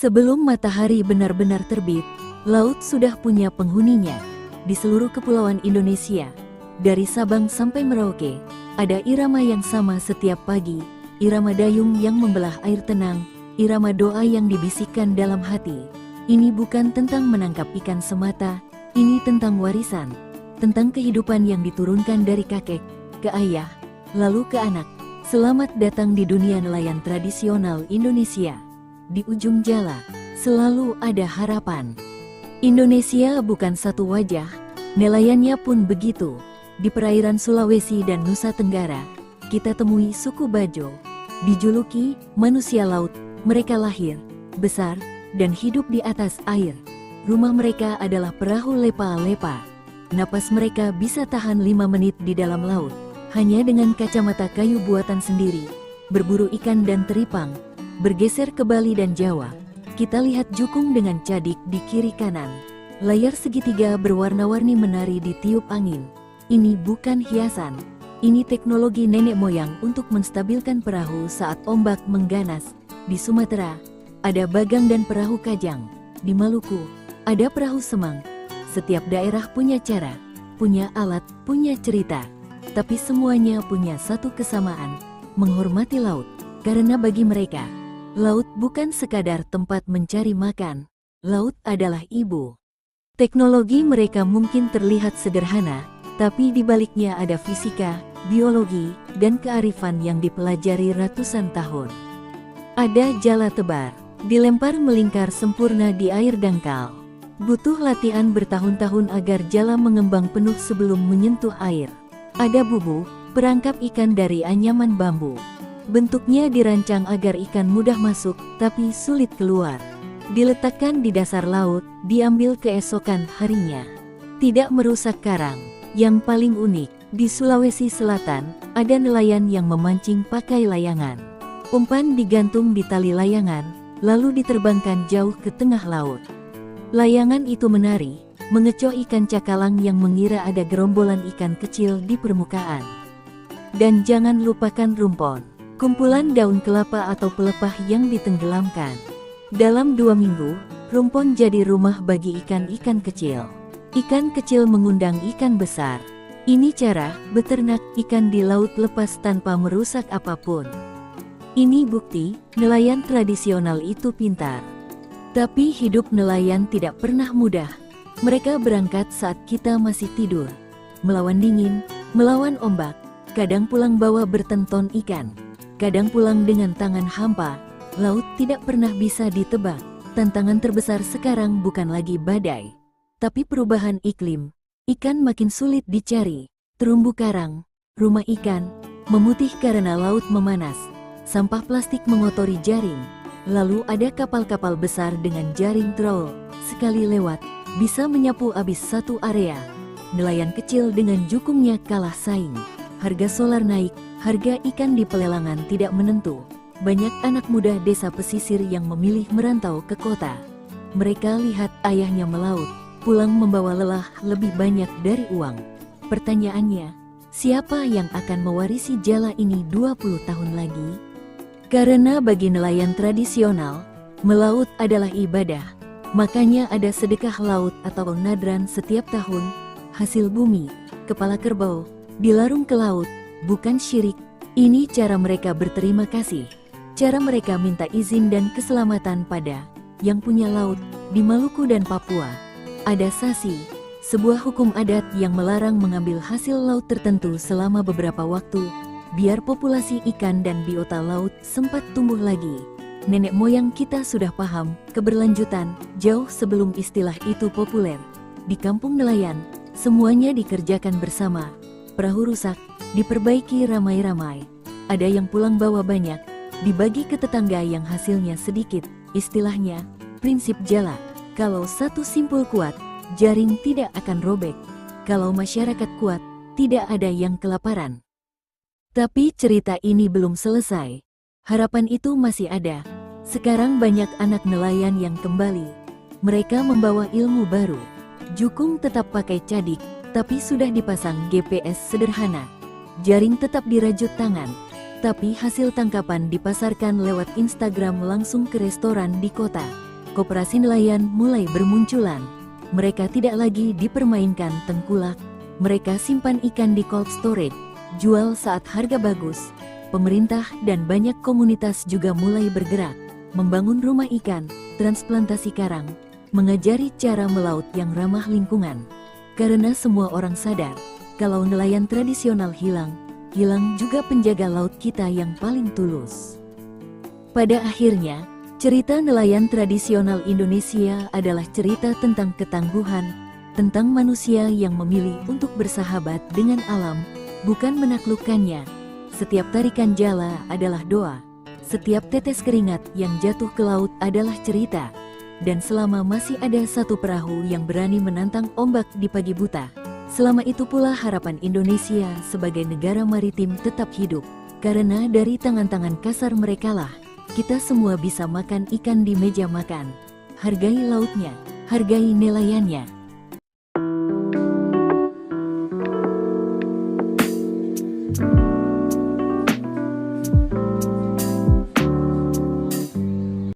Sebelum matahari benar-benar terbit, laut sudah punya penghuninya. Di seluruh kepulauan Indonesia, dari Sabang sampai Merauke, ada irama yang sama setiap pagi, irama dayung yang membelah air tenang, irama doa yang dibisikkan dalam hati. Ini bukan tentang menangkap ikan semata, ini tentang warisan, tentang kehidupan yang diturunkan dari kakek ke ayah, lalu ke anak. Selamat datang di dunia nelayan tradisional Indonesia. Di ujung jala, selalu ada harapan. Indonesia bukan satu wajah, nelayannya pun begitu. Di perairan Sulawesi dan Nusa Tenggara, kita temui suku Bajo. Dijuluki manusia laut, mereka lahir, besar, dan hidup di atas air. Rumah mereka adalah perahu lepa-lepa. Napas mereka bisa tahan 5 menit di dalam laut, hanya dengan kacamata kayu buatan sendiri, berburu ikan dan teripang. Bergeser ke Bali dan Jawa, kita lihat jukung dengan cadik di kiri kanan. Layar segitiga berwarna-warni menari di tiup angin. Ini bukan hiasan, ini teknologi nenek moyang untuk menstabilkan perahu saat ombak mengganas. Di Sumatera, ada bagang dan perahu kajang. Di Maluku, ada perahu semang. Setiap daerah punya cara, punya alat, punya cerita. Tapi semuanya punya satu kesamaan, menghormati laut. Karena bagi mereka, laut bukan sekadar tempat mencari makan, laut adalah ibu. Teknologi mereka mungkin terlihat sederhana, tapi di baliknya ada fisika, biologi, dan kearifan yang dipelajari ratusan tahun. Ada jala tebar, dilempar melingkar sempurna di air dangkal. Butuh latihan bertahun-tahun agar jala mengembang penuh sebelum menyentuh air. Ada bubu, perangkap ikan dari anyaman bambu. Bentuknya dirancang agar ikan mudah masuk, tapi sulit keluar. Diletakkan di dasar laut, diambil keesokan harinya. Tidak merusak karang. Yang paling unik, di Sulawesi Selatan, ada nelayan yang memancing pakai layangan. Umpan digantung di tali layangan, lalu diterbangkan jauh ke tengah laut. Layangan itu menari, mengecoh ikan cakalang yang mengira ada gerombolan ikan kecil di permukaan. Dan jangan lupakan rumpon. Kumpulan daun kelapa atau pelepah yang ditenggelamkan. Dalam 2 minggu, rumpon jadi rumah bagi ikan-ikan kecil. Ikan kecil mengundang ikan besar. Ini cara beternak ikan di laut lepas tanpa merusak apapun. Ini bukti, nelayan tradisional itu pintar. Tapi hidup nelayan tidak pernah mudah. Mereka berangkat saat kita masih tidur. Melawan dingin, melawan ombak, kadang pulang bawa bertenton ikan. Kadang pulang dengan tangan hampa. Laut tidak pernah bisa ditebak. Tantangan terbesar sekarang bukan lagi badai, tapi perubahan iklim. Ikan makin sulit dicari. Terumbu karang, rumah ikan, memutih karena laut memanas. Sampah plastik mengotori jaring. Lalu ada kapal-kapal besar dengan jaring troll. Sekali lewat, bisa menyapu habis satu area. Nelayan kecil dengan jukungnya kalah saing. Harga solar naik, harga ikan di pelelangan tidak menentu. Banyak anak muda desa pesisir yang memilih merantau ke kota. Mereka lihat ayahnya melaut, pulang membawa lelah lebih banyak dari uang. Pertanyaannya, siapa yang akan mewarisi jala ini 20 tahun lagi? Karena bagi nelayan tradisional, melaut adalah ibadah. Makanya ada sedekah laut atau nadran setiap tahun, hasil bumi, kepala kerbau, dilarung ke laut, bukan syirik. Ini cara mereka berterima kasih. Cara mereka minta izin dan keselamatan pada yang punya laut. Di Maluku dan Papua, ada sasi, sebuah hukum adat yang melarang mengambil hasil laut tertentu selama beberapa waktu, biar populasi ikan dan biota laut sempat tumbuh lagi. Nenek moyang kita sudah paham keberlanjutan jauh sebelum istilah itu populer. Di kampung nelayan, semuanya dikerjakan bersama. Perahu rusak, diperbaiki ramai-ramai. Ada yang pulang bawa banyak, dibagi ke tetangga yang hasilnya sedikit. Istilahnya, prinsip jala. Kalau satu simpul kuat, jaring tidak akan robek. Kalau masyarakat kuat, tidak ada yang kelaparan. Tapi cerita ini belum selesai. Harapan itu masih ada. Sekarang banyak anak nelayan yang kembali. Mereka membawa ilmu baru. Jukung tetap pakai cadik, tapi sudah dipasang GPS sederhana. Jaring tetap dirajut tangan, tapi hasil tangkapan dipasarkan lewat Instagram langsung ke restoran di kota. koperasi nelayan mulai bermunculan. Mereka tidak lagi dipermainkan tengkulak. Mereka simpan ikan di cold storage, jual saat harga bagus. Pemerintah dan banyak komunitas juga mulai bergerak, membangun rumah ikan, transplantasi karang, mengajari cara melaut yang ramah lingkungan. Karena semua orang sadar, kalau nelayan tradisional hilang, hilang juga penjaga laut kita yang paling tulus. Pada akhirnya, cerita nelayan tradisional Indonesia adalah cerita tentang ketangguhan, tentang manusia yang memilih untuk bersahabat dengan alam, bukan menaklukkannya. Setiap tarikan jala adalah doa. Setiap tetes keringat yang jatuh ke laut adalah cerita. Dan selama masih ada satu perahu yang berani menantang ombak di pagi buta, selama itu pula harapan Indonesia sebagai negara maritim tetap hidup. Karena dari tangan-tangan kasar merekalah kita semua bisa makan ikan di meja makan. Hargai lautnya, hargai nelayannya. Thank you.